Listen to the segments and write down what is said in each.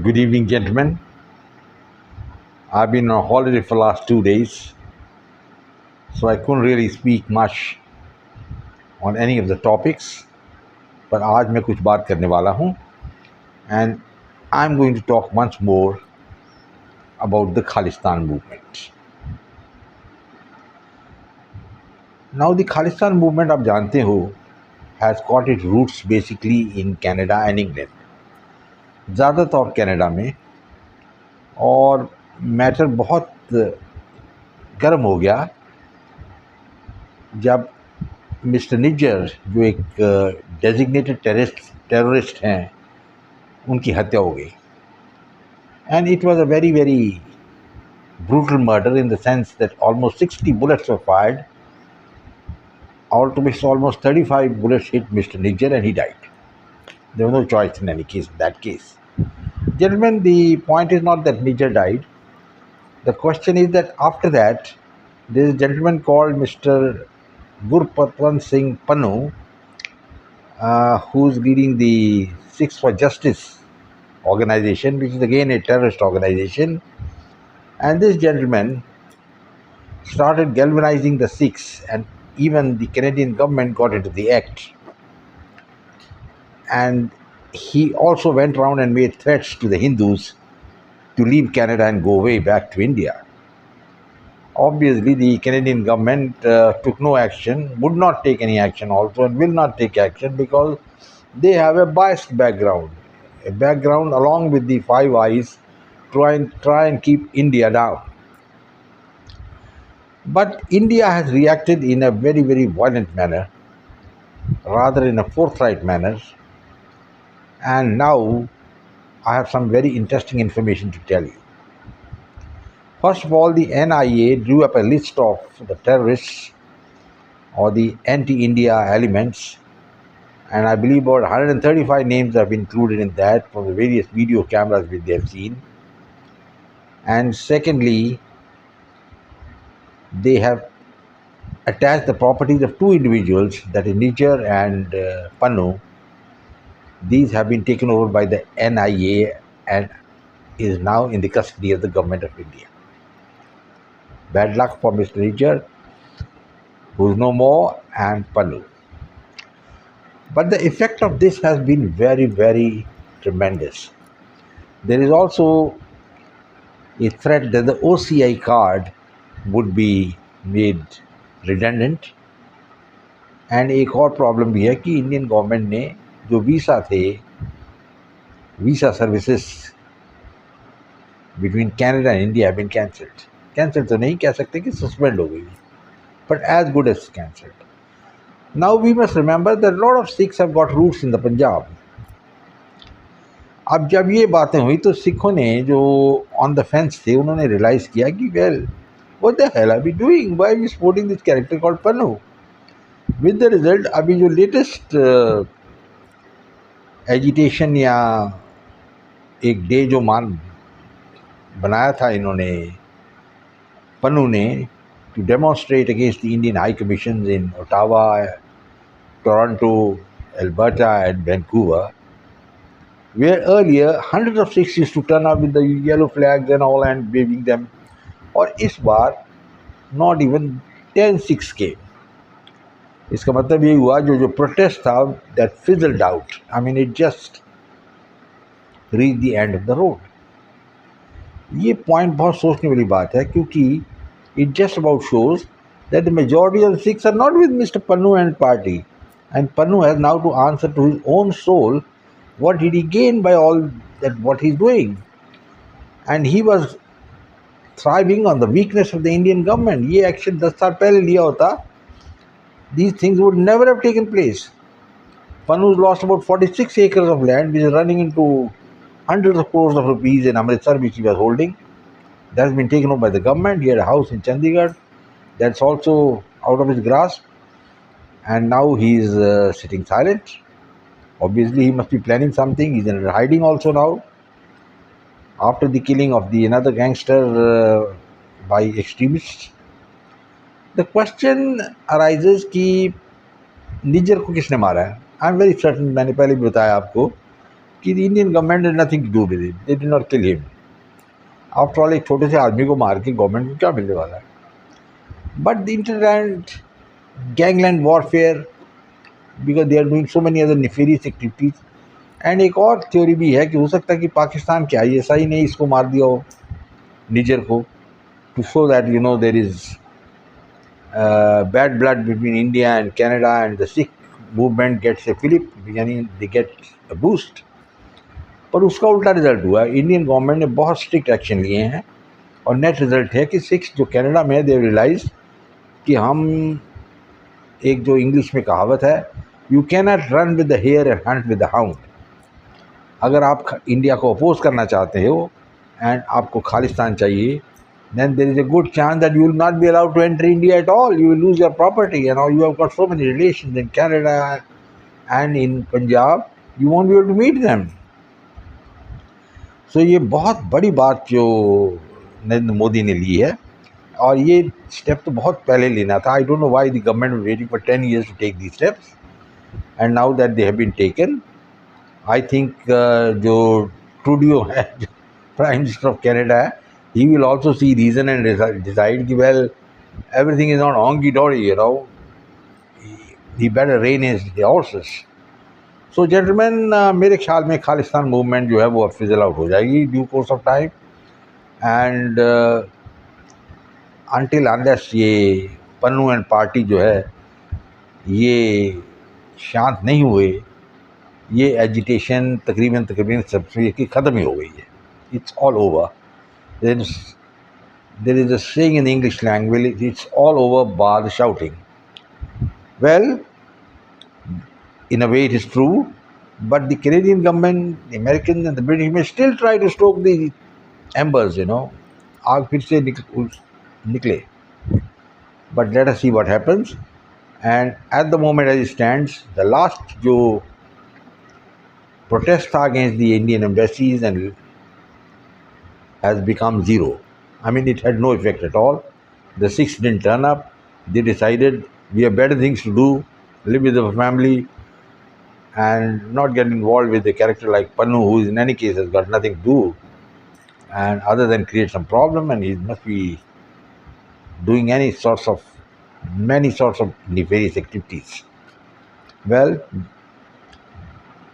Good evening, gentlemen. I've been on holiday for the last 2 days, so I couldn't really speak much on any of the topics. But आज मैं कुछ बात करने वाला हूँ, and I'm going to talk once more about the Khalistan movement. Now, the Khalistan movement, आप जानते हो, has got its roots basically in Canada and England. ज़्यादातर कनाडा में, और मैटर बहुत गर्म हो गया जब मिस्टर निज्जर, जो एक डेजिग्नेटेड टेररिस्ट हैं, उनकी हत्या हो गई. And it was a very very brutal murder in the sense that almost 60 bullets were fired, out of which almost 35 bullets hit Mr. Nijjar and he died. There was no choice in any case in that case. Gentlemen, the point is not that Nijjar died. The question is that after that, there is a gentleman called Mr. Gurpatwant Singh Pannu, who's leading the Sikhs for Justice organization, which is again a terrorist organization. And this gentleman started galvanizing the Sikhs, and even the Canadian government got into the act. And he also went around and made threats to the Hindus to leave Canada and go away back to India. Obviously, the Canadian government took no action, would not take any action also, and will not take action because they have a biased background. A background along with the Five Eyes try and keep India down. But India has reacted in a very, very violent manner, rather in a forthright manner. And now I have some very interesting information to tell you. First of all, the NIA drew up a list of the terrorists or the anti-India elements, and I believe about 135 names have been included in that from the various video cameras which they have seen. And secondly, they have attached the properties of two individuals, that is Nijjar and Pannu. These have been taken over by the NIA and is now in the custody of the government of India. Bad luck for Mr. Nijjar, who is no more, and Pannu. But the effect of this has been very, very tremendous. There is also a threat that the OCI card would be made redundant. And एक और problem भी है कि Indian government ने जो visa थे, visa services between Canada and India have been cancelled. Cancel तो नहीं कह सकते कि सस्पेंड हो गई, but as good as cancelled. Now we must remember that lot of Sikhs have got roots in the Punjab. अब जब ये बातें हुई तो सिखों ने जो ऑन द फेंस थे, उन्होंने रियलाइज़ किया कि well, what the hell are we doing, why we supporting this character called Pannu. With the result, अभी जो लेटेस्ट एजिटेशन या एक डे जो बनाया था इन्होंने, पन्नू ने, to demonstrate against the Indian high commission in Ottawa, Toronto, Alberta and Vancouver, where earlier hundreds of Sikhs used to turn up with the yellow flags and all and waving them, और इस बार not even 10 Sikhs came. इसका मतलब ये हुआ जो protest था, that fizzled out. I mean, it just reached the end of the road. ये point बहुत सोचने वाली बात है, क्योंकि it just about shows that the majority of the Sikhs are not with Mr. Pannu and party, and Pannu has now to answer to his own soul. What did he gain by all that, what he's doing? And he was thriving on the weakness of the Indian government. ये action 10 साल पहले लिया होता, these things would never have taken place. Pannu's lost about 46 acres of land, which is running into hundreds of crores of rupees in Amritsar, which he was holding. That has been taken over by the government. He had a house in Chandigarh that's also out of his grasp, and now he's sitting silent. Obviously, he must be planning something. He's in hiding also now, after the killing of another gangster by extremists. The question arises कि निज्जर को किसने मारा है. I am very certain, मैंने पहले भी बताया आपको कि the Indian government had nothing to do with it. They did not kill him. After all, एक छोटे से आदमी को मार के गवर्नमेंट को क्या मिलने वाला है? But the internet, gangland warfare, because they are doing so many other nefarious activities. And एक और थ्योरी भी है कि हो सकता है कि पाकिस्तान के ISI ने इसको मार दिया हो, निजर को, to show that you know there is bad blood between India and Canada and the Sikh movement gets a fillip, यानी दे गेट अ बूस्ट. पर उसका उल्टा रिजल्ट हुआ. इंडियन गवर्नमेंट ने बहुत स्ट्रिक्ट एक्शन लिए हैं और नेट रिजल्ट है कि सिख्स जो कनाडा में है दे रियलाइज कि हम, एक जो इंग्लिश में कहावत है, you can not run with the hare and hunt with the hound. अगर आप इंडिया को अपोज करना चाहते हो एंड आपको खालिस्तान चाहिए, then there is a good chance that you will not be allowed to enter India at all. You will lose your property. You know, you have got so many relations in Canada and in Punjab, you won't be able to meet them. So ये बहुत बड़ी बात जो नरेंद्र मोदी ने ली है, और ये step तो बहुत पहले लेना था. I don't know why the government was waiting for 10 years to take these steps, and now that they have been taken, I think जो ट्रूडियो है, प्राइम मिनिस्टर ऑफ कैनेडा है, he will also see reason and decide कि well, everything is not honky dory, you know, he better rein his horses. So gentlemen, मेरे ख्याल में Khalistan movement जो है वो अब फिजल आउट हो जाएगी due course of time, and until unless ये पन्नू एंड पार्टी जो है ये शांत नहीं हुए, ये एजिटेशन तकरीबन सबसे की ख़त्म ही हो गई है. It's all over. There is a saying in the English language, it's all over bar the shouting. Well, in a way it is true, but the Canadian government, the American and the British may still try to stoke the embers, you know. आग फिर से निकले. But let us see what happens. And at the moment as it stands, the last जो protest था against the Indian embassies and has become zero. I mean, it had no effect at all. The Sikhs didn't turn up. They decided we have better things to do, live with our family, and not get involved with a character like Pannu, who in any case has got nothing to do, and other than create some problem, and he must be doing many sorts of nefarious activities. Well,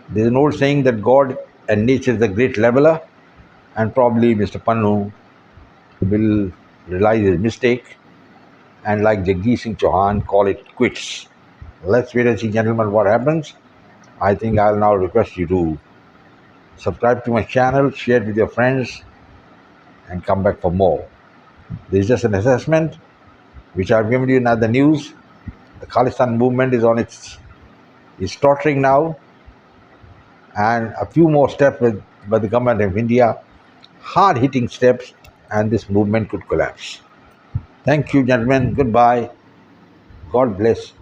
there's an old saying that God and nature is the great leveler, and probably Mr. Pannu will realize his mistake and, like Jagdish Singh Chauhan, call it quits. Let's wait and see, gentlemen, what happens. I think I'll now request you to subscribe to my channel, share it with your friends, and come back for more. This is just an assessment which I've given you in other news. The Khalistan movement is tottering now, and a few more steps by the government of India, hard-hitting steps, and this movement could collapse. Thank you, gentlemen. Goodbye. God bless.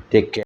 Take care.